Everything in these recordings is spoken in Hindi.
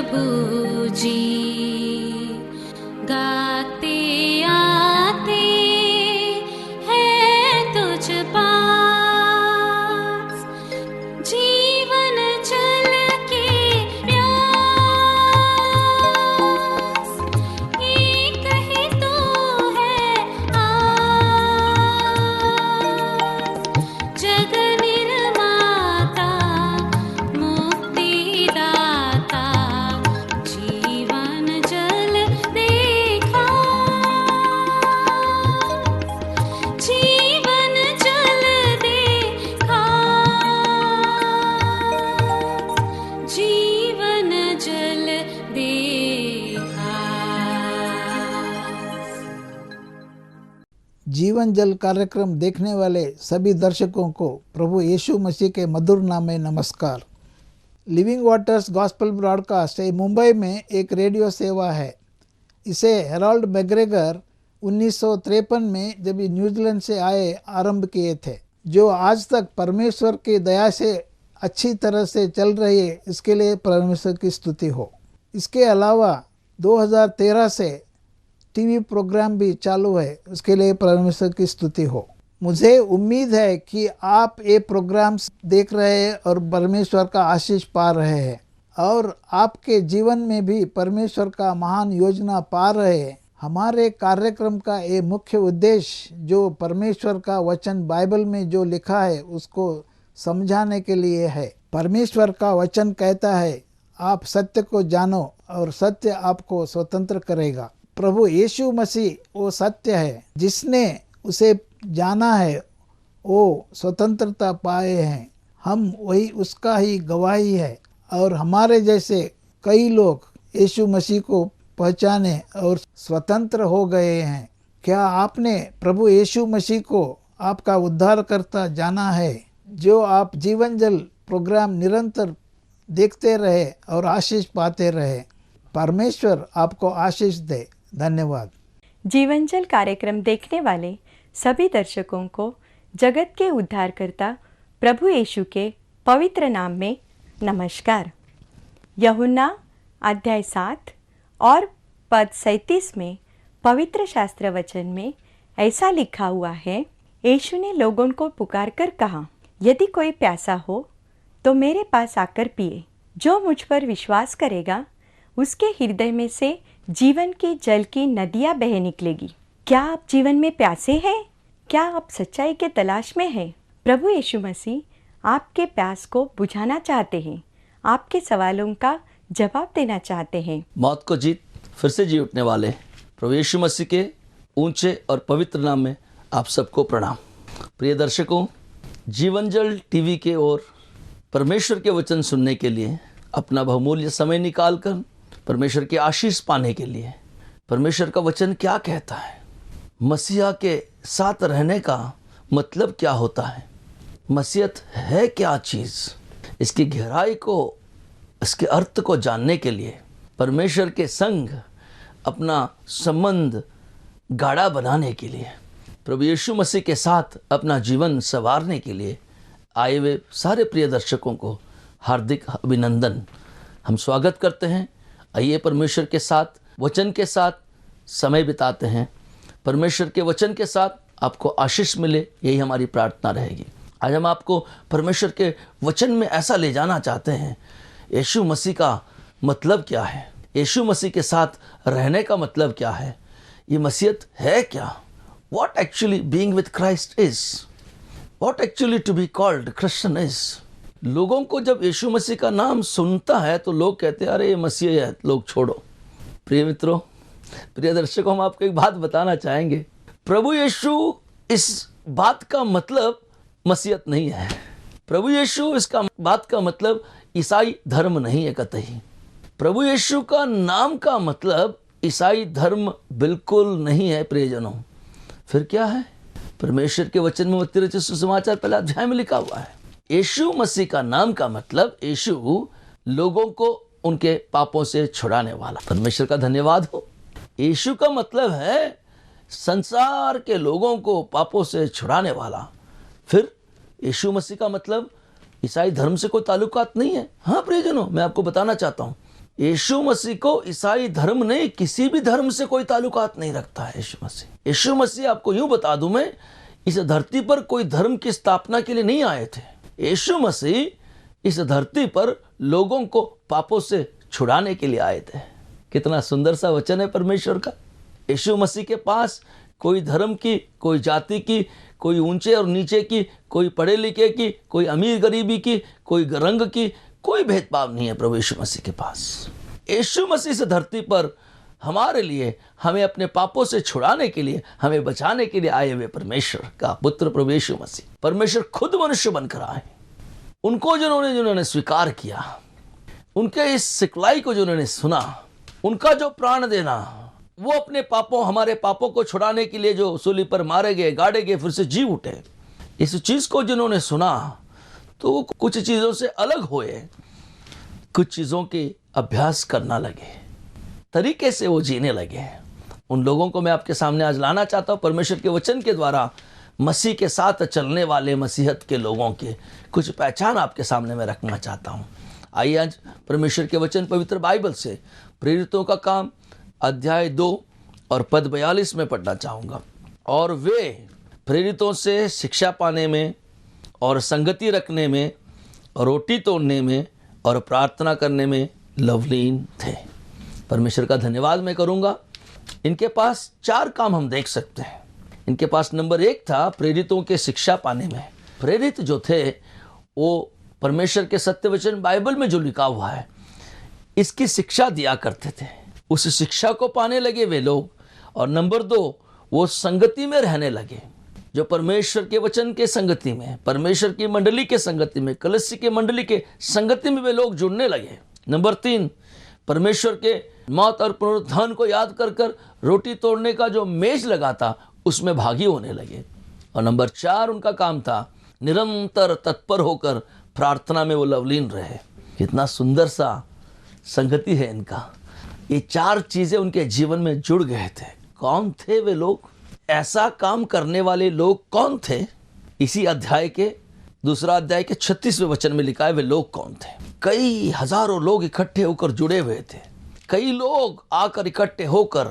प्रभु जी, गाते आते हैं तुझ पास, जीवन जल के प्यास, एक ही तो है आस, जग निर्माता मुक्तिदाता, जीवन जल देखा, जीवन जल देखा, जीवन जल देखा। जीवन जल कार्यक्रम देखने वाले सभी दर्शकों को प्रभु यीशु मसीह के मधुर नाम में नमस्कार। Living waters gospel broadcast Mumbai में एक रेडियो सेवा है। इसे हेराल्ड मैग्रेगर 1953 में जब ये न्यूजीलैंड से आए आरंभ किए थे, जो आज तक परमेश्वर की दया से अच्छी तरह से चल रही है। इसके लिए परमेश्वर की स्तुति हो। इसके अलावा 2013 से टीवी प्रोग्राम भी चालू है, उसके लिए परमेश्वर की स्तुति हो। मुझे उम्मीद है कि आप ये प्रोग्राम्स देख रहे हैं और परमेश्वर का आशीष पा रहे हैं, और आपके जीवन में भी परमेश्वर का महान योजना पा रहे हैं। हमारे कार्यक्रम का ये मुख्य उद्देश्य जो परमेश्वर का वचन बाइबल में जो लिखा है उसको समझाने के लिए है। परमेश्वर का वचन कहता है, आप सत्य को जानो और सत्य आपको स्वतंत्र करेगा। प्रभु यीशु मसीह वो सत्य है, जिसने उसे जाना है वो स्वतंत्रता पाए हैं। हम वही उसका ही गवाही है, और हमारे जैसे कई लोग यीशु मसीह को पहचाने और स्वतंत्र हो गए हैं। क्या आपने प्रभु यीशु मसीह को आपका उद्धारकर्ता जाना है? जो आप जीवन जल प्रोग्राम निरंतर देखते रहे और आशीष पाते रहे। परमेश्वर आपको आशीष दे। धन्यवाद। जीवन जल कार्यक्रम देखने वाले सभी दर्शकों को जगत के उद्धारकर्ता प्रभु यीशु के पवित्र नाम में नमस्कार। यूहन्ना अध्याय 7 और पद 37 में पवित्र शास्त्र वचन में ऐसा लिखा हुआ है, यीशु ने लोगों को पुकार कर कहा, यदि कोई प्यासा हो तो मेरे पास आकर पिए। जो मुझ पर विश्वास करेगा उसके हृदय में से जीवन के जल की नदियां बह निकलेगी। क्या आप जीवन में प्यासे हैं? क्या आप सच्चाई के तलाश में हैं? प्रभु यीशु मसीह आपके प्यास को बुझाना चाहते हैं, आपके सवालों का जवाब देना चाहते हैं। मौत को जीत फिर से जी उठने वाले प्रभु यीशु मसीह के ऊंचे और पवित्र नाम में आप सबको प्रणाम। प्रिय दर्शकों, जीवन जल टीवी के ओर परमेश्वर के वचन सुनने के लिए अपना बहुमूल्य समय निकालकर परमेश्वर की आशीष पाने के लिए परमेश्वर का वचन क्या कहता है, मसीहा के साथ रहने का मतलब क्या होता है, मसीहत है क्या चीज़, इसकी गहराई को, इसके अर्थ को जानने के लिए परमेश्वर के संग अपना संबंध गाढ़ा बनाने के लिए, प्रभु यीशु मसीह के साथ अपना जीवन संवारने के लिए आए हुए सारे प्रिय दर्शकों को हार्दिक अभिनंदन। हम स्वागत करते हैं। आइए परमेश्वर के साथ, वचन के साथ समय बिताते हैं। परमेश्वर के वचन के साथ आपको आशीष मिले, यही हमारी प्रार्थना रहेगी। आज हम आपको परमेश्वर के वचन में ऐसा ले जाना चाहते हैं, यीशु मसीह का मतलब क्या है, यीशु मसीह के साथ रहने का मतलब क्या है, ये मसीहत है क्या, what actually being with Christ is, what actually to be called Christian is। लोगों को जब यीशु मसीह का नाम सुनता है तो लोग कहते हैं, अरे ये मसीह है, लोग छोड़ो। प्रिय मित्रों, प्रिय दर्शकों, हम आपको एक बात बताना चाहेंगे, प्रभु यीशु इस बात का मतलब मसीहत नहीं है। प्रभु यीशु इसका बात का मतलब ईसाई धर्म नहीं है कतई। प्रभु यीशु का नाम का मतलब ईसाई धर्म बिल्कुल नहीं है प्रियजनों। फिर क्या है? परमेश्वर के वचन में मत्ती रचित सुसमाचार पहले अध्याय में लिखा हुआ है, यीशु मसीह का नाम का मतलब यीशु लोगों को उनके पापों से छुड़ाने वाला। परमेश्वर का धन्यवाद हो। यीशु का मतलब है संसार के लोगों को पापों से छुड़ाने वाला। फिर यीशु मसीह का मतलब ईसाई धर्म से कोई ताल्लुकात नहीं है। हाँ प्रियजनों, मैं आपको बताना चाहता हूँ, यीशु मसीह को ईसाई धर्म नहीं, किसी भी धर्म से कोई ताल्लुकात नहीं रखता है यीशु मसीह। यीशु मसीह, आपको यूं बता दूं मैं, इस धरती पर कोई धर्म की स्थापना के लिए नहीं आए थे। यीशु मसीह इस धरती पर लोगों को पापों से छुड़ाने के लिए आए थे। कितना सुंदर सा वचन है परमेश्वर का। यीशु मसीह के पास कोई धर्म की, कोई जाति की, कोई ऊंचे और नीचे की, कोई पढ़े लिखे की, कोई अमीर गरीबी की, कोई रंग की, कोई भेदभाव नहीं है प्रभु यीशु मसीह के पास। यीशु मसीह से धरती पर हमारे लिए, हमें अपने पापों से छुड़ाने के लिए, हमें बचाने के लिए आए हुए परमेश्वर का पुत्र प्रभु यीशु मसीह। परमेश्वर खुद मनुष्य बनकर आए। उनको जिन्होंने स्वीकार किया, उनके इस सिखलाई को जिन्होंने सुना, उनका जो प्राण देना, वो अपने पापों, हमारे पापों को छुड़ाने के लिए जो सूली पर मारे गए, गाड़े गए, फिर से जी उठे, इस चीज को जिन्होंने सुना तो वो कुछ चीजों से अलग हुए, कुछ चीजों के अभ्यास करना लगे, तरीके से वो जीने लगे। उन लोगों को मैं आपके सामने आज लाना चाहता हूं। परमेश्वर के वचन के द्वारा मसीह के साथ चलने वाले मसीहत के लोगों के कुछ पहचान आपके सामने मैं रखना चाहता हूं। आइए आज परमेश्वर के वचन पवित्र बाइबल से प्रेरितों का काम अध्याय 2 और पद 42 में पढ़ना चाहूँगा। और वे प्रेरितों से शिक्षा पाने में और संगति रखने में और रोटी तोड़ने में और प्रार्थना करने में लवलीन थे। परमेश्वर का धन्यवाद मैं करूँगा। इनके पास 4 काम हम देख सकते हैं। इनके पास नंबर 1 था प्रेरितों के शिक्षा पाने में। प्रेरित जो थे वो परमेश्वर के सत्य वचन बाइबल में जो लिखा हुआ है इसकी शिक्षा दिया करते थे। उस शिक्षा को पाने लगे वे लोग। और नंबर 2, वो संगति में रहने लगे। जो परमेश्वर के वचन के संगति में, परमेश्वर की मंडली के संगति में, कलीसिया के मंडली के संगति में वे लोग जुड़ने लगे। नंबर 3, परमेश्वर के मौत और पुनरुत्थान को याद कर कर रोटी तोड़ने का जो मेज लगा था उसमें भागी होने लगे। और नंबर 4, उनका काम था निरंतर तत्पर होकर प्रार्थना में वो लवलीन रहे। कितना सुंदर सा संगति है इनका। ये 4 चीजें उनके जीवन में जुड़ गए थे। कौन थे वे लोग? ऐसा काम करने वाले लोग कौन थे? इसी अध्याय के 2 अध्याय के 36वें वचन में लिखा है वे लोग कौन थे। कई हजारों लोग इकट्ठे होकर जुड़े हुए थे। कई लोग आकर इकट्ठे होकर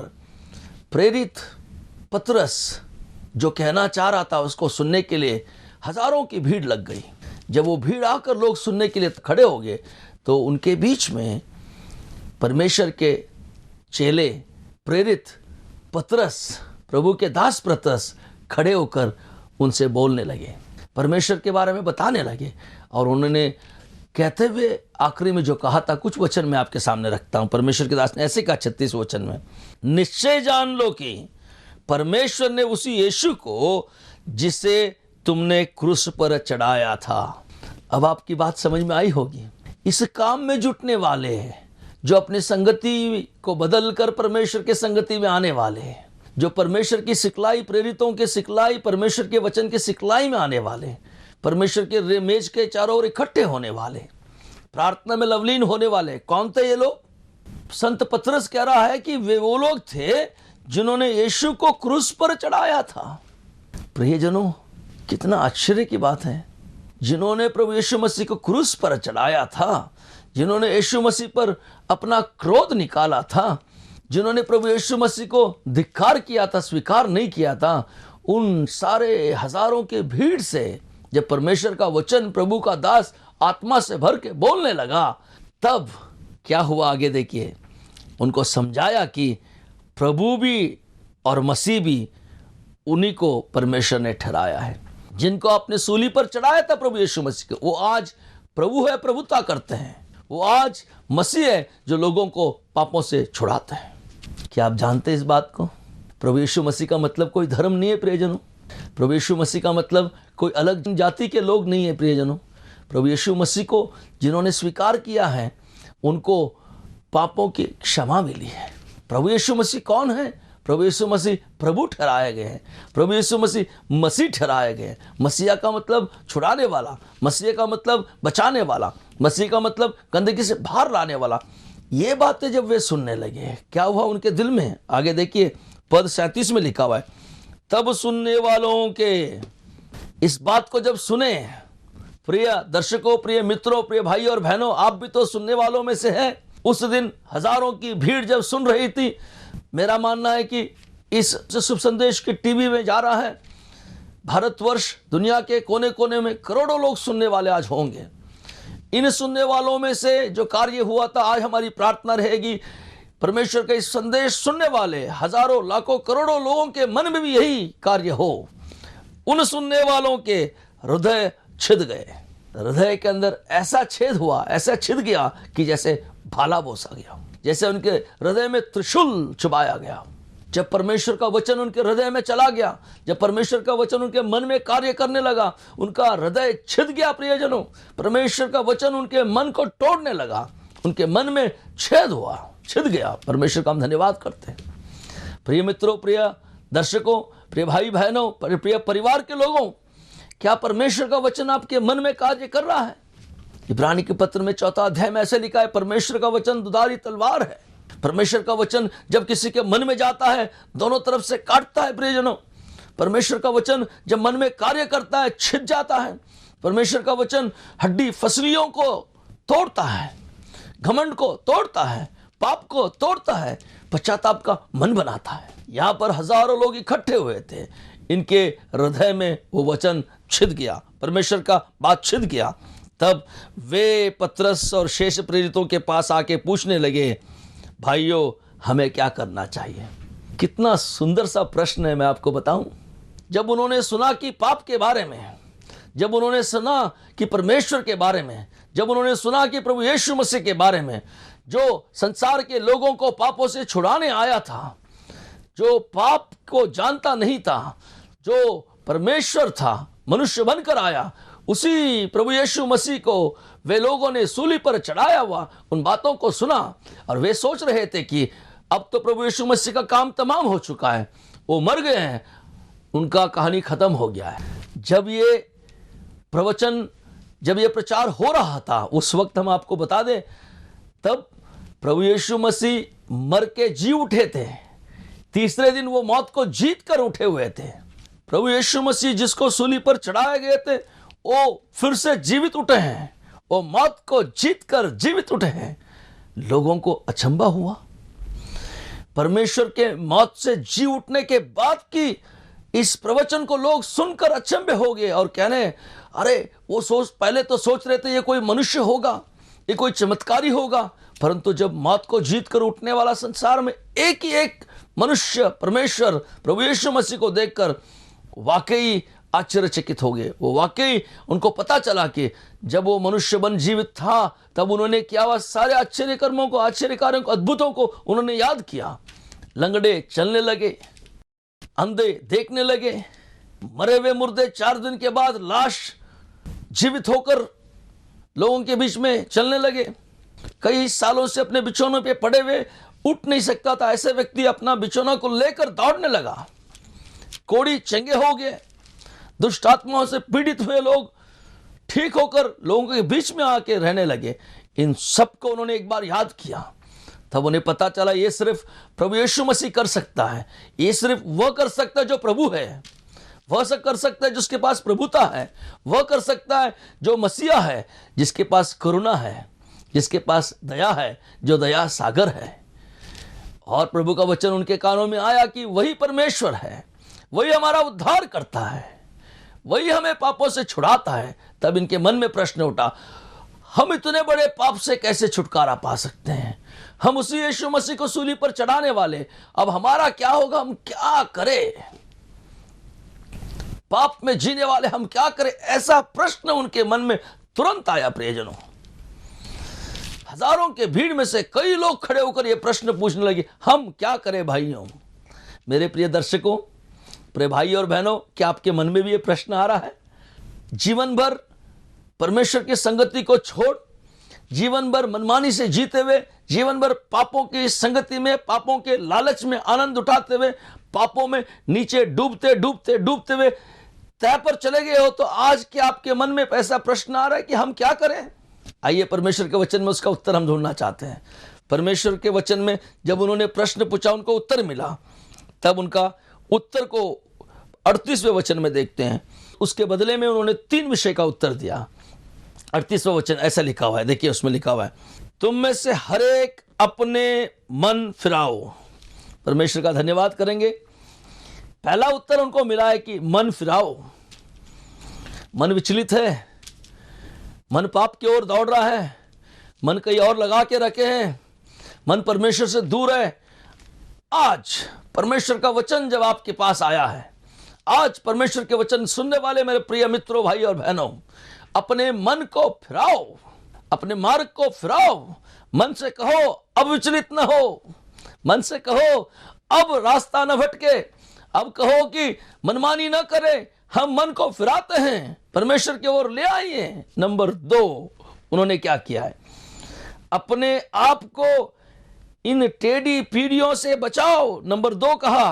प्रेरित पतरस जो कहना चाह रहा था उसको सुनने के लिए हजारों की भीड़ लग गई। जब वो भीड़ आकर लोग सुनने के लिए खड़े हो गए तो उनके बीच में परमेश्वर के चेले प्रेरित पतरस, प्रभु के दास पतरस खड़े होकर उनसे बोलने लगे, परमेश्वर के बारे में बताने लगे। और उन्होंने कहते हुए आखिरी में जो कहा था, कुछ वचन मैं आपके सामने रखता हूं। परमेश्वर के दास ने ऐसे कहा 36 वचन में, निश्चय जान लो कि परमेश्वर ने उसी यीशु को जिसे तुमने क्रूस पर चढ़ाया था। अब आपकी बात समझ में आई होगी। इस काम में जुटने वाले हैं, जो अपनी संगति को बदल कर परमेश्वर के संगति में आने वाले हैं, जो परमेश्वर की सिखलाई, प्रेरितों के सिखलाई, परमेश्वर के वचन की सिखलाई में आने वाले, परमेश्वर के मेज के चारों ओर इकट्ठे होने वाले, प्रार्थना में लवलीन होने वाले। कौन थे ये लोग? संत पतरस कह रहा है कि वे वो लोग थे जिन्होंने यीशु को क्रूस पर चढ़ाया था। प्रियजनों, कितना आश्चर्य की बात है। जिन्होंने प्रभु यीशु मसीह को क्रूस पर चढ़ाया था, जिन्होंने यीशु मसीह पर अपना क्रोध निकाला था, जिन्होंने प्रभु यीशु मसीह को धिक्कार किया था, स्वीकार नहीं किया था, उन सारे हजारों के भीड़ से जब परमेश्वर का वचन, प्रभु का दास आत्मा से भर के बोलने लगा, तब क्या हुआ आगे देखिए। उनको समझाया कि प्रभु भी और मसीह भी उन्हीं को परमेश्वर ने ठहराया है। जिनको आपने सूली पर चढ़ाया था प्रभु यीशु मसीह को, वो आज प्रभु है, प्रभुता करते हैं। वो आज मसीह है जो लोगों को पापों से छुड़ाते हैं। क्या आप जानते हैं इस बात को? प्रभु यीशु मसीह का मतलब कोई धर्म नहीं है प्रियजनों। प्रभु यीशु मसीह का मतलब कोई अलग जाति के लोग नहीं है प्रियजनों। प्रभु यीशु मसीह को जिन्होंने स्वीकार किया है उनको पापों की क्षमा मिली है। प्रभु यीशु मसीह कौन है? प्रभु यीशु मसीह प्रभु ठहराए गए हैं। प्रभु यीशु मसीह मसीह ठहराए गए हैं। मसीहा का मतलब छुड़ाने वाला, मसीह का मतलब बचाने वाला, मसीह का मतलब गंदगी से बाहर लाने वाला। ये बातें जब वे सुनने लगे, क्या हुआ उनके दिल में? आगे देखिए, पद 37 में लिखा हुआ है, तब सुनने वालों के इस बात को जब सुने, प्रिय दर्शकों, प्रिय मित्रों, प्रिय भाई और बहनों, आप भी तो सुनने वालों में से हैं। उस दिन हजारों की भीड़ जब सुन रही थी, मेरा मानना है कि इस शुभ संदेश के टीवी में जा रहा है, भारतवर्ष दुनिया के कोने कोने में करोड़ों लोग सुनने वाले आज होंगे। इन सुनने वालों में से जो कार्य हुआ था, आज हमारी प्रार्थना रहेगी परमेश्वर का इस संदेश सुनने वाले हजारों लाखों करोड़ों लोगों के मन में भी यही कार्य हो। उन सुनने वालों के हृदय छिद गए, हृदय के अंदर ऐसा छेद हुआ, ऐसा छिद गया कि जैसे भाला बोसा गया, जैसे उनके हृदय में त्रिशूल चुभाया गया। जब परमेश्वर का वचन उनके हृदय में चला गया, जब परमेश्वर का वचन उनके मन में कार्य करने लगा, उनका हृदय छिद गया। प्रियजनों, परमेश्वर का वचन उनके मन को तोड़ने लगा, उनके मन में छेद हुआ, छिद गया। परमेश्वर का हम धन्यवाद करते हैं। प्रिय मित्रों, प्रिय दर्शकों, प्रिय भाई बहनों, प्रिय परिवार के लोगों, क्या परमेश्वर का वचन आपके मन में कार्य कर रहा है? इब्रानी के पत्र में 4 अध्याय में ऐसे लिखा है, परमेश्वर का वचन दुधारी तलवार है। परमेश्वर का वचन जब किसी के मन में जाता है, दोनों तरफ से काटता है। प्रियजनों, परमेश्वर का वचन जब मन में कार्य करता है, छिद जाता है। परमेश्वर का वचन हड्डी फसलियों को तोड़ता है, घमंड को तोड़ता है, पाप को तोड़ता है, पश्चाताप का मन बनाता है। यहाँ पर हजारों लोग इकट्ठे हुए थे, इनके हृदय में वो वचन छिद गया, परमेश्वर का बात छिद गया। तब वे पतरस और शेष प्रेरितों के पास आके पूछने लगे, भाइयों हमें क्या करना चाहिए? कितना सुंदर सा प्रश्न है, मैं आपको बताऊं। जब उन्होंने सुना कि पाप के बारे में, जब उन्होंने सुना कि परमेश्वर के बारे में, जब उन्होंने सुना कि प्रभु यीशु मसीह के बारे में, जो संसार के लोगों को पापों से छुड़ाने आया था, जो पाप को जानता नहीं था, जो परमेश्वर था, मनुष्य बनकर आया, उसी प्रभु यीशु मसीह को वे लोगों ने सूली पर चढ़ाया हुआ उन बातों को सुना और वे सोच रहे थे कि अब तो प्रभु यीशु मसीह का काम तमाम हो चुका है, वो मर गए हैं, उनका कहानी खत्म हो गया है। जब ये प्रवचन, जब ये प्रचार हो रहा था, उस वक्त हम आपको बता दें, तब प्रभु यीशु मसीह मर के जी उठे थे। तीसरे दिन वो मौत को जीत कर उठे हुए थे। प्रभु यीशु मसीह जिसको सूली पर चढ़ाए गए थे, वो फिर से जीवित उठे हैं, वो मौत को जीत कर जीवित उठे हैं। लोगों को अचंभा हुआ। परमेश्वर के मौत से जी उठने के बाद की इस प्रवचन को लोग सुनकर अचंभे हो गए और कहने, अरे वो पहले तो सोच रहे थे ये कोई मनुष्य होगा, ये कोई चमत्कारी होगा, परंतु जब मौत को जीत कर उठने वाला संसार में एक ही एक मनुष्य परमेश्वर प्रभु यीशु मसीह को देखकर वाकई आश्चर्यचकित हो गए। वो वाकई उनको पता चला कि जब वो मनुष्य बन जीवित था, तब उन्होंने क्या हुआ, सारे आश्चर्य कर्मों को, आश्चर्य कार्यों को, अद्भुतों को उन्होंने याद किया। लंगड़े चलने लगे, अंधे देखने लगे, मरे हुए मुर्दे 4 दिन के बाद लाश जीवित होकर लोगों के बीच में चलने लगे। कई सालों से अपने बिछौनों पे पड़े हुए उठ नहीं सकता था, ऐसे व्यक्ति अपना बिछौना को लेकर दौड़ने लगा। कोढ़ी चंगे हो गए, दुष्ट आत्माओं से पीड़ित हुए लोग ठीक होकर लोगों के बीच में आके रहने लगे। इन सब को उन्होंने एक बार याद किया। तब उन्हें पता चला ये सिर्फ प्रभु यीशु मसीह कर सकता है, ये सिर्फ वह कर सकता है जो प्रभु है, वह सब कर सकता है जिसके पास प्रभुता है, वह कर सकता है जो मसीहा है, जिसके पास करुणा है, जिसके पास दया है, जो दया सागर है। और प्रभु का वचन उनके कानों में आया कि वही परमेश्वर है, वही हमारा उद्धार करता है, वही हमें पापों से छुड़ाता है। तब इनके मन में प्रश्न उठा, हम इतने बड़े पाप से कैसे छुटकारा पा सकते हैं? हम उसी यीशु मसीह को सूली पर चढ़ाने वाले, अब हमारा क्या होगा? हम क्या करें? पाप में जीने वाले हम क्या करें? ऐसा प्रश्न उनके मन में तुरंत आया। प्रियजनों, हजारों के भीड़ में से कई लोग खड़े होकर यह प्रश्न पूछने लगे, हम क्या करें भाइयों? मेरे प्रिय दर्शकों, प्रिय भाई और बहनों, क्या आपके मन में भी यह प्रश्न आ रहा है? जीवन भर परमेश्वर की संगति को छोड़, जीवन भर मनमानी से जीते हुए, जीवन भर पापों की संगति में, पापों के लालच में आनंद उठाते हुए, पापों में नीचे डूबते डूबते डूबते हुए तय पर चले गए हो, तो आज क्या आपके मन में ऐसा प्रश्न आ रहा है कि हम क्या करें? आइए परमेश्वर के वचन में उसका उत्तर हम ढूंढना चाहते हैं। परमेश्वर के वचन में जब उन्होंने प्रश्न पूछा, उनको उत्तर मिला। तब उनका उत्तर को 38वें वचन में देखते हैं। उसके बदले में उन्होंने 3 विषय का उत्तर दिया। 38वां वचन ऐसा लिखा हुआ है, देखिए उसमें लिखा हुआ है, तुम में से हर एक अपने मन फिराओ। परमेश्वर का धन्यवाद करेंगे। पहला उत्तर उनको मिला है कि मन फिराओ। मन विचलित है, मन पाप की ओर दौड़ रहा है, मन कहीं और लगा के रखे हैं, मन परमेश्वर से दूर है। आज परमेश्वर का वचन जब आपके पास आया है, आज परमेश्वर के वचन सुनने वाले मेरे प्रिय मित्रों, भाई और बहनों, अपने मन को फिराओ, अपने मार्ग को फिराओ। मन से कहो अब विचलित न हो, मन से कहो अब रास्ता न भटके, अब कहो कि मनमानी न करें, हम मन को फिराते हैं, परमेश्वर की ओर ले आइए। नंबर 2 उन्होंने क्या किया है? अपने आप को इन टेढ़ी पीढ़ियों से बचाओ, नंबर 2 कहा।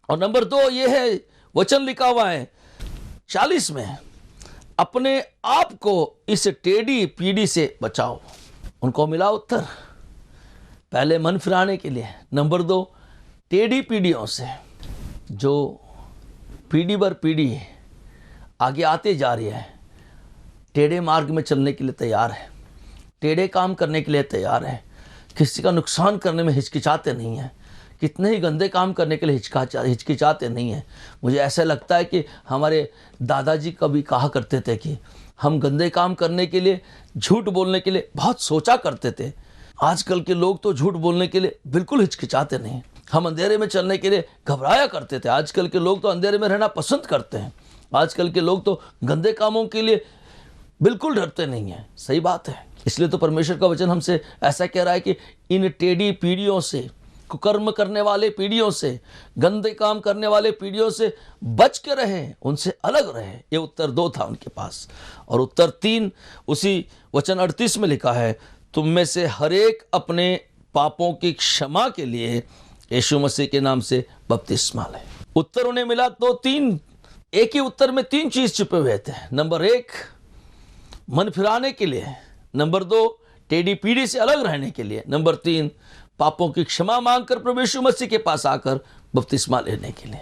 और नंबर 2 ये है, वचन लिखा हुआ है 40 में, अपने आप को इस टेढ़ी पीढ़ी से बचाओ। उनको मिला उत्तर, पहले मन फिराने के लिए, नंबर 2 टेढ़ी पीढ़ियों से। जो पीढ़ी पर पीढ़ी आगे आते जा रही है, टेढ़े मार्ग में चलने के लिए तैयार है, टेढ़े काम करने के लिए तैयार है, किसी का नुकसान करने में हिचकिचाते नहीं हैं, कितने ही गंदे काम करने के लिए हिचकिचाते नहीं हैं। मुझे ऐसा लगता है कि हमारे दादाजी कभी कहा करते थे कि हम गंदे काम करने के लिए, झूठ बोलने के लिए बहुत सोचा करते थे। आजकल के लोग तो झूठ बोलने के लिए बिल्कुल हिचकिचाते नहीं। हम अंधेरे में चलने के लिए घबराया करते थे, आजकल के लोग तो अंधेरे में रहना पसंद करते हैं। आजकल के लोग तो गंदे कामों के लिए बिल्कुल डरते नहीं हैं। सही बात है। इसलिए तो परमेश्वर का वचन हमसे ऐसा कह रहा है कि इन टेढ़ी पीढ़ियों से, कुकर्म करने वाले पीढ़ियों से, गंदे काम करने वाले पीढ़ियों से बच के रहें, उनसे अलग रहें। ये उत्तर 2 था उनके पास। और उत्तर 3 उसी वचन 38 में लिखा है, तुम में से हर एक अपने पापों की क्षमा के लिए यीशु मसीह के नाम से बपतिस्मा ले। उत्तर उन्हें मिला तो 3, एक ही उत्तर में 3 चीज छुपे हुए थे। नंबर 1 मन फिराने के लिए, नंबर 2 टेढ़ी पीढ़ी से अलग रहने के लिए, नंबर 3 पापों की क्षमा मांगकर प्रभु यीशु मसीह के पास आकर बपतिस्मा लेने के लिए।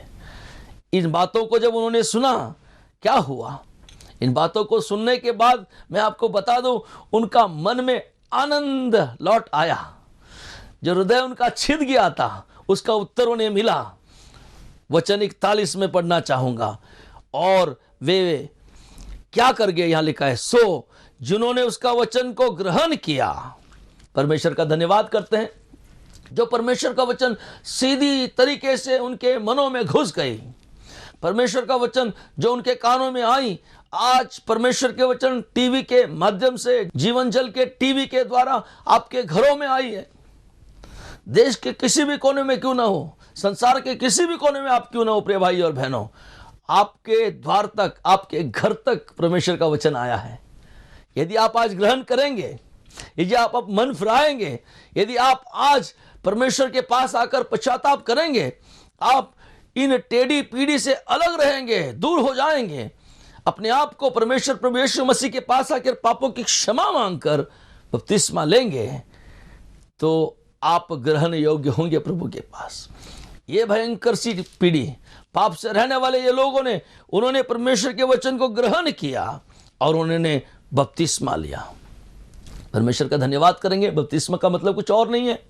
इन बातों को जब उन्होंने सुना, क्या हुआ? इन बातों को सुनने के बाद मैं आपको बता दूं, उनका मन में आनंद लौट आया। जो हृदय उनका छिद गया था, उसका उत्तर उन्हें मिला। वचन 41 में पढ़ना चाहूंगा। और वे क्या कर गए? यहां लिखा है, सो जिन्होंने उसका वचन को ग्रहण किया। परमेश्वर का धन्यवाद करते हैं, जो परमेश्वर का वचन सीधी तरीके से उनके मनों में घुस गई। परमेश्वर का वचन जो उनके कानों में आई, आज परमेश्वर के वचन टीवी के माध्यम से, जीवन जल के टीवी के द्वारा आपके घरों में आई है। देश के किसी भी कोने में क्यों ना हो, संसार के किसी भी कोने में आप क्यों ना हो, प्रिय भाई और बहनों, आपके द्वार तक, आपके घर तक परमेश्वर का वचन आया है। यदि आप आज ग्रहण करेंगे, यदि आप मन फिराएंगे, यदि आप आज परमेश्वर के पास आकर पश्चाताप करेंगे, आप इन टेढ़ी पीढ़ी से अलग रहेंगे, दूर हो जाएंगे, अपने आप को परमेश्वर प्रभु यीशु मसीह के पास आकर पापों की क्षमा मांगकर बपतिस्मा लेंगे, तो आप ग्रहण योग्य होंगे प्रभु के पास। ये भयंकर सी पीढ़ी, पाप से रहने वाले ये लोगों ने, उन्होंने परमेश्वर के वचन को ग्रहण किया और उन्होंने बपतिस्मा लिया। परमेश्वर का धन्यवाद करेंगे। बपतिस्मा का मतलब कुछ और नहीं है।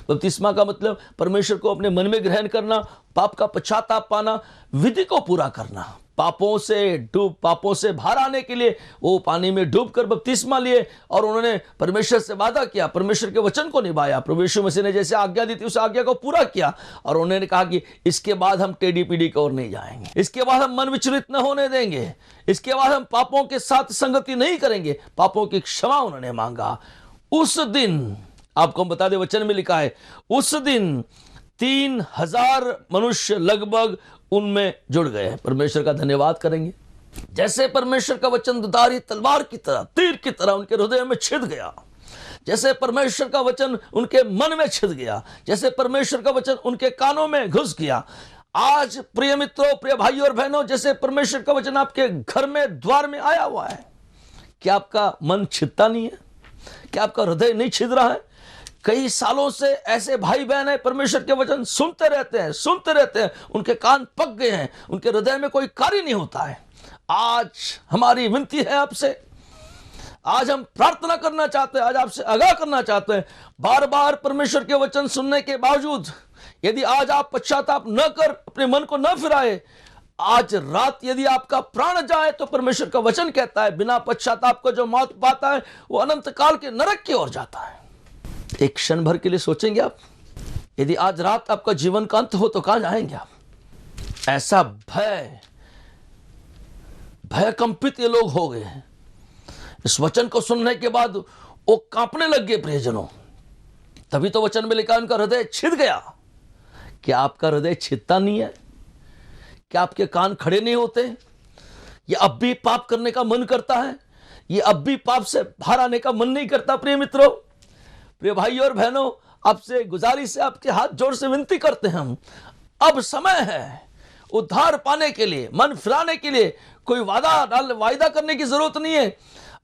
बपतिस्मा का मतलब परमेश्वर को अपने मन में ग्रहण करना, पाप का पश्चाताप पाना, विधि को पूरा करना। पापों से बाहर आने के लिए वो पानी में डूबकर बपतिस्मा लिए और उन्होंने परमेश्वर से वादा किया, परमेश्वर के वचन को निभाया। प्रभु यीशु मसीह ने जैसे आज्ञा दी थी, उस आज्ञा को पूरा किया और उन्होंने कहा कि इसके बाद हम टेढ़ी पीढ़ी की ओर नहीं जाएंगे, इसके बाद हम मन विचलित न होने देंगे, इसके बाद हम पापों के साथ संगति नहीं करेंगे। पापों की क्षमा उन्होंने मांगा। उस दिन, आपको हम बता दें, वचन में लिखा है, उस दिन 3000 मनुष्य लगभग उनमें जुड़ गए। परमेश्वर का धन्यवाद करेंगे। जैसे परमेश्वर का वचन दुधारी तलवार की तरह, तीर की तरह उनके हृदय में छिद गया, जैसे परमेश्वर का वचन उनके मन में छिद गया, जैसे परमेश्वर का वचन उनके कानों में घुस गया। आज प्रिय मित्रों, प्रिय भाइयों और बहनों, जैसे परमेश्वर का वचन आपके घर में, द्वार में आया हुआ है, क्या आपका मन छिदता नहीं है? क्या आपका हृदय नहीं छिद रहा है? कई सालों से ऐसे भाई बहन है, परमेश्वर के वचन सुनते रहते हैं, उनके कान पक गए हैं, उनके हृदय में कोई कार्य नहीं होता है। आज हमारी विनती है आपसे, आज हम प्रार्थना करना चाहते हैं, आज आपसे आगाह करना चाहते हैं। बार बार परमेश्वर के वचन सुनने के बावजूद यदि आज आप पश्चाताप न कर अपने मन को न फिराए, आज रात यदि आपका प्राण जाए तो परमेश्वर का वचन कहता है बिना पश्चाताप को जो मौत पाता है वो अनंत काल के नरक की ओर जाता है। एक क्षण भर के लिए सोचेंगे आप, यदि आज रात आपका जीवन का अंत हो तो कहां जाएंगे आप? ऐसा भयकंपित ये लोग हो गए हैं। इस वचन को सुनने के बाद वो कांपने लग गए प्रियजनों। तभी तो वचन में लिखा उनका हृदय छिद गया। क्या आपका हृदय छिदता नहीं है? क्या आपके कान खड़े नहीं होते? ये अब भी पाप करने का मन करता है? ये अब भी पाप से बाहर आने का मन नहीं करता? प्रिय मित्रों, प्रिय भाइयों और बहनों, आपसे गुजारिश है, आपके हाथ जोड़ से विनती करते हैं हम, अब समय है उद्धार पाने के लिए, मन फिराने के लिए। कोई वायदा करने की जरूरत नहीं है।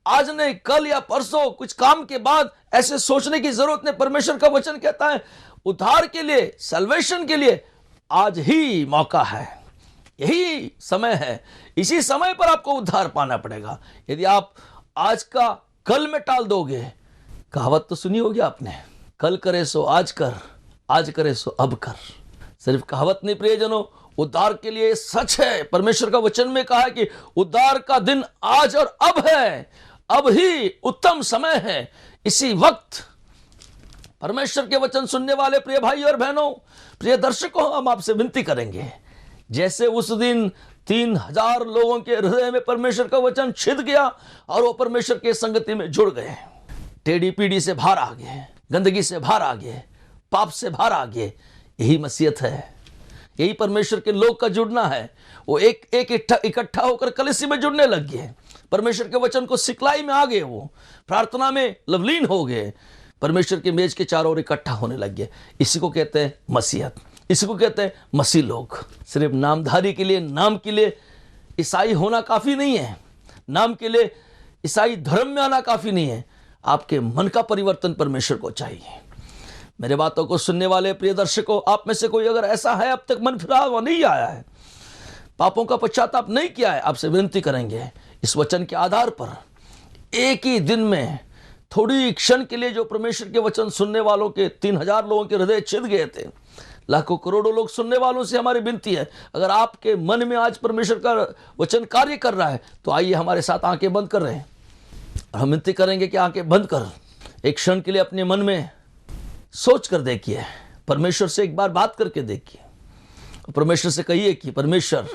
आज नहीं, कल या परसों, कुछ काम के बाद ऐसे सोचने की जरूरत नहीं। परमेश्वर का वचन कहता है उद्धार के लिए, सल्वेशन के लिए आज ही मौका है, यही समय है। इसी समय पर आपको उद्धार पाना पड़ेगा। यदि आप आज का कल में टाल दोगे, कहावत तो सुनी होगी आपने, कल करे सो आज कर, आज करे सो अब कर। सिर्फ कहावत नहीं प्रियजनों, उद्धार के लिए सच है। परमेश्वर का वचन में कहा है कि उद्धार का दिन आज और अब है, अब ही उत्तम समय है। इसी वक्त परमेश्वर के वचन सुनने वाले प्रिय भाई और बहनों, प्रिय दर्शकों, हम आपसे विनती करेंगे, जैसे उस दिन 3000 लोगों के हृदय में परमेश्वर का वचन छिद गया और वो परमेश्वर के संगति में जुड़ गए, टेढ़ी पीढ़ी से बाहर आ गए, गंदगी से बाहर आ गए, पाप से बाहर आ गए। यही मसीहत है, यही परमेश्वर के लोग का जुड़ना है। वो एक इकट्ठा होकर कलीसिया में जुड़ने लग गए, परमेश्वर के वचन को सिखलाई में आ गए, वो प्रार्थना में लवलीन हो गए, परमेश्वर के मेज के चारों ओर इकट्ठा होने लग गए। इसी को कहते हैं मसीहत, इसी को कहते हैं मसीह लोग। सिर्फ नामधारी के लिए, नाम के लिए ईसाई होना काफी नहीं है, नाम के लिए ईसाई धर्म में आना काफी नहीं है। आपके मन का परिवर्तन परमेश्वर को चाहिए। मेरे बातों को सुनने वाले प्रिय दर्शकों, आप में से कोई अगर ऐसा है, अब तक मन फिरा हुआ नहीं आया है, पापों का पश्चाताप नहीं किया है, आपसे विनती करेंगे इस वचन के आधार पर एक ही दिन में थोड़ी क्षण के लिए जो परमेश्वर के वचन सुनने वालों के 3000 लोगों के हृदय छिद गए थे, लाखों करोड़ों लोग सुनने वालों से हमारी विनती है, अगर आपके मन में आज परमेश्वर का वचन कार्य कर रहा है तो आइए हमारे साथ आंखें बंद कर रहे हैं। हम विनती करेंगे कि आंखें बंद कर एक क्षण के लिए अपने मन में सोच कर देखिए, परमेश्वर से एक बार बात करके देखिए, परमेश्वर से कहिए कि परमेश्वर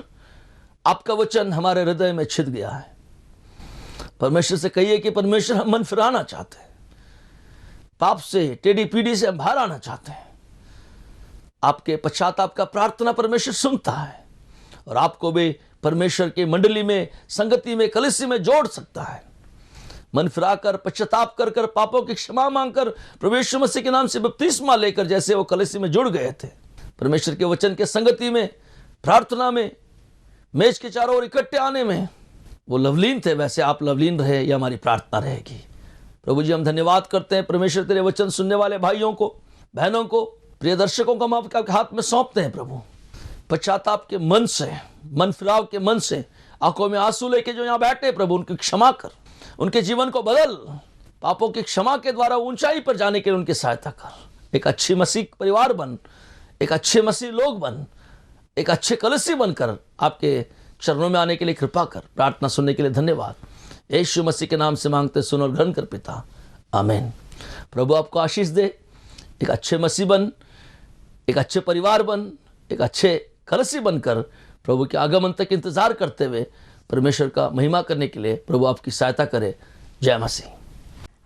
आपका वचन हमारे हृदय में छिद गया है। परमेश्वर से कहिए कि परमेश्वर हम मन फिराना चाहते हैं, पाप से, टेढ़ी पीढ़ी से हम बाहर आना चाहते हैं। आपके पश्चाताप का प्रार्थना परमेश्वर सुनता है और आपको भी परमेश्वर की मंडली में, संगति में, कलीसिया में जोड़ सकता है। मन फिराकर, पश्चाताप कर कर, पापों की क्षमा मांगकर, प्रभु यीशु मसीह के नाम से बपतिस्मा लेकर जैसे वो कलीसिया में जुड़ गए थे, परमेश्वर के वचन के संगति में, प्रार्थना में, मेज के चारों ओर इकट्ठे आने में वो लवलीन थे, वैसे आप लवलीन रहे, ये हमारी प्रार्थना रहेगी। प्रभु जी, हम धन्यवाद करते हैं परमेश्वर तेरे वचन सुनने वाले भाइयों को, बहनों को, प्रिय दर्शकों को हम आपके हाथ में सौंपते हैं। प्रभु, पश्चाताप के मन से, मन फिराव के मन से, आंखों में आंसू लेके जो यहाँ बैठे, प्रभु उनकी क्षमा कर, उनके जीवन को बदल, पापों की क्षमा के द्वारा ऊंचाई पर जाने के लिए उनकी सहायता कर। एक अच्छी मसीह परिवार बन, एक अच्छे मसीह लोग बन, एक अच्छे कलीसिया बनकर आपके चरणों में आने के लिए कृपा कर। प्रार्थना सुनने के लिए धन्यवाद, यीशु मसीह के नाम से मांगते सुन और ग्रहण कर पिता, आमीन। प्रभु आपको आशीष दे। एक अच्छे मसीह बन, एक अच्छे परिवार बन, एक अच्छे कलीसिया बनकर प्रभु के आगमन तक इंतजार करते हुए परमेश्वर का महिमा करने के लिए प्रभु आपकी सहायता करे। जय मसीह।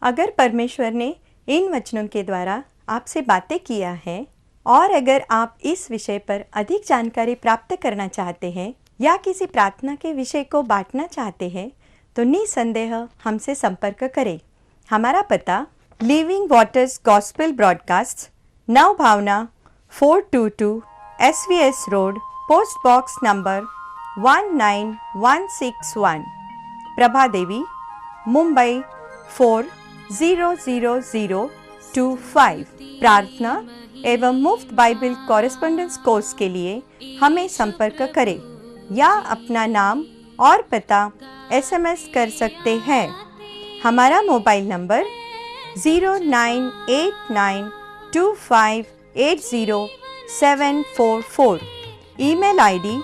अगर परमेश्वर ने इन वचनों के द्वारा आपसे बातें किया है और अगर आप इस विषय पर अधिक जानकारी प्राप्त करना चाहते हैं या किसी प्रार्थना के विषय को बांटना चाहते हैं तो निसंदेह हमसे संपर्क करें। हमारा पता living waters gospel broadcast, Nav Bhavna 422 SVS road, post box number 19161, Prabha Devi, Mumbai 400025। प्रार्थना एवं मुफ्त बाइबल कॉरेस्पॉन्डेंस कोर्स के लिए हमें संपर्क करें या अपना नाम और पता SMS कर सकते हैं। हमारा mobile number 0989258074 email ID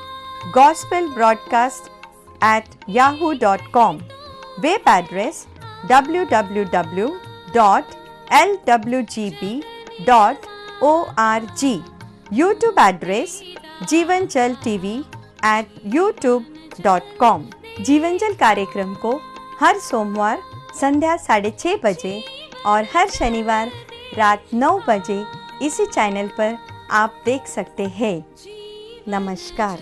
gospelbroadcast@yahoo.com, web address www.lwgb.org, YouTube address जीवन जल TV@youtube.com। जीवन जल कार्यक्रम को हर सोमवार संध्या 6:30 बजे और हर शनिवार रात 9 बजे इसी चैनल पर आप देख सकते हैं। नमस्कार।